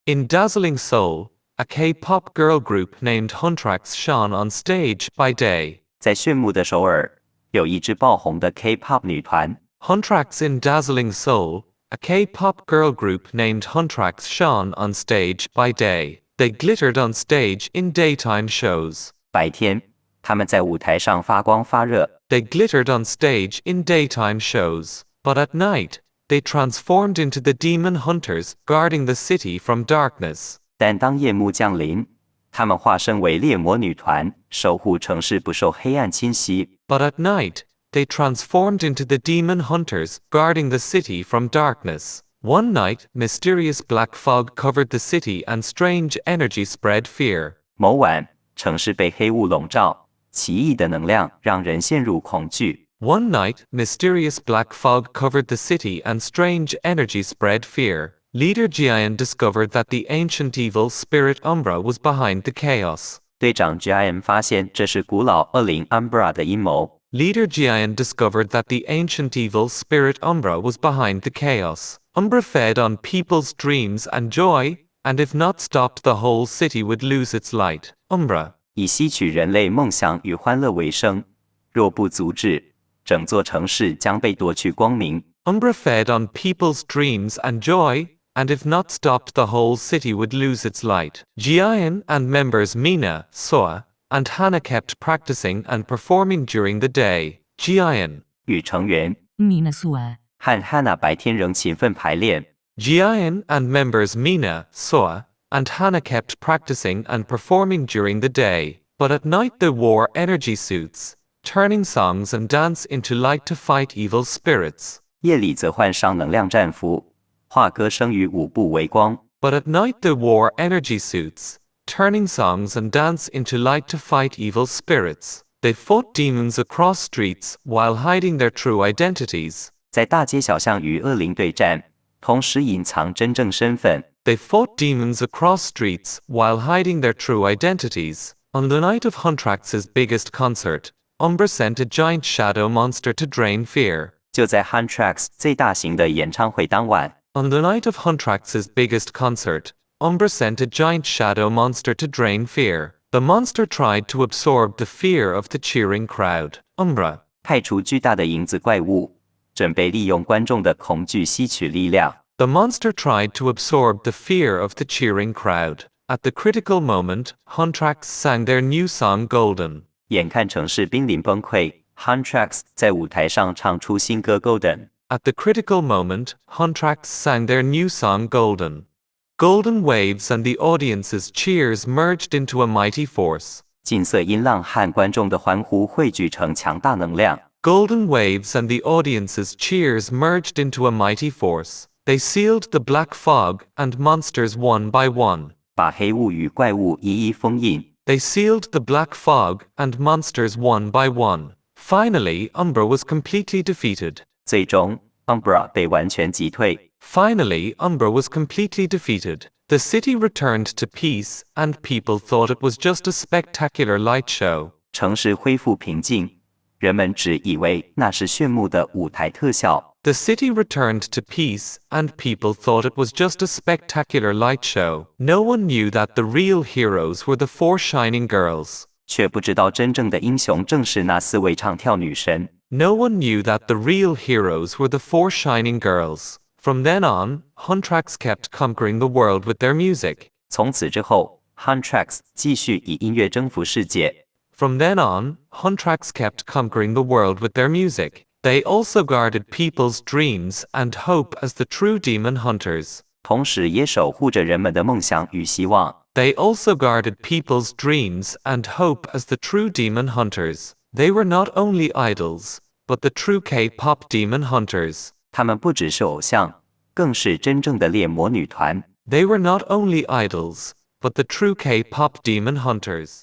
In Dazzling Soul, a K-pop girl group named Huntrax shone on stage by day. 在炫目的首尔，有一支爆红的 K-pop 女团。Huntrax in Dazzling Soul, a K-pop girl group named Huntrax shone on stage by day. They glittered on stage in daytime shows. 白天，她们在舞台上发光发热。They glittered on stage in daytime shows, but at night, they transformed into the demon hunters guarding the city from darkness. 但当夜幕降临，她们化身为猎魔女团，守护城市不受黑暗侵袭。But at night, they transformed into the demon hunters guarding the city from darkness. One night, mysterious black fog covered the city and strange energy spread fear. 某晚，城市被黑雾笼罩，奇异的能量让人陷入恐惧。One night, mysterious black fog covered the city and strange energy spread fear. Leader Jian discovered that the ancient evil spirit Umbra was behind the chaos. 队长 Jian 发现这是古老恶灵 Umbra 的阴谋。Leader Jian discovered that the ancient evil spirit Umbra was behind the chaos. Umbra fed on people's dreams and joy, and if not stopped, the whole city would lose its light. Umbra 以吸取人类梦想与欢乐为生，若不阻止，整座城市将被夺去光明。Umbra fed on people's dreams and joy, and if not stopped, the whole city would lose its light. Jian and members Mina, Soa, and Hana kept practicing and performing during the day. Jian 与成员 Mina Soa 和 Hana 白天仍勤奋排练。Jian and members Mina, Soa, and Hana kept practicing and performing during the day, but at night they wore energy suits, turning songs and dance into light to fight evil spirits. 夜里则换上能量战服，化歌声与舞步为光。But at night they wore energy suits, turning songs and dance into light to fight evil spirits. They fought demons across streets while hiding their true identities. 在大街小巷与恶灵对战，同时隐藏真正身份。They fought demons across streets while hiding their true identities. On the night of Huntrax's biggest concert, Umbra sent a giant shadow monster to drain fear. 就在 Huntrax 最大型的演唱会当晚， On the night of Huntrax's biggest concert, Umbra sent a giant shadow monster to drain fear. The monster tried to absorb the fear of the cheering crowd. Umbra 派出巨大的影子怪物，准备利用观众的恐惧吸取力量。The monster tried to absorb the fear of the cheering crowd. At the critical moment, Huntrax sang their new song Golden. 眼看城市濒临崩溃 ，Huntrax 在舞台上唱出新歌 Golden。At the critical moment, Huntrax sang their new song Golden. Golden waves and the audience's cheers merged into a mighty force. 金色音浪和观众的欢呼汇聚成强大能量。Golden waves and the audience's cheers merged into a mighty force. They sealed the black fog and monsters one by one. 把黑雾与怪物一一封印。They sealed the black fog and monsters one by one. Finally, Umbra was completely defeated. 最终 ，Umbra 被完全击退。Finally, Umbra was completely defeated. The city returned to peace, and people thought it was just a spectacular light show. 城市恢复平静，人们只以为那是炫目的舞台特效。The city returned to peace, and people thought it was just a spectacular light show. No one knew that the real heroes were the four shining girls. 却不知道真正的英雄正是那4位唱跳女神。No one knew that the real heroes were the four shining girls. From then on, Huntrax kept conquering the world with their music. 从此之后 ，Huntrax 继续以音乐征服世界。From then on, Huntrax kept conquering the world with their music. They also guarded people's dreams and hope as the true demon hunters. 同时也守护着人们的梦想与希望。They also guarded people's dreams and hope as the true demon hunters. They were not only idols, but the true K-pop demon hunters. 他们不只是偶像，更是真正的猎魔女团。They were not only idols, but the true K-pop demon hunters.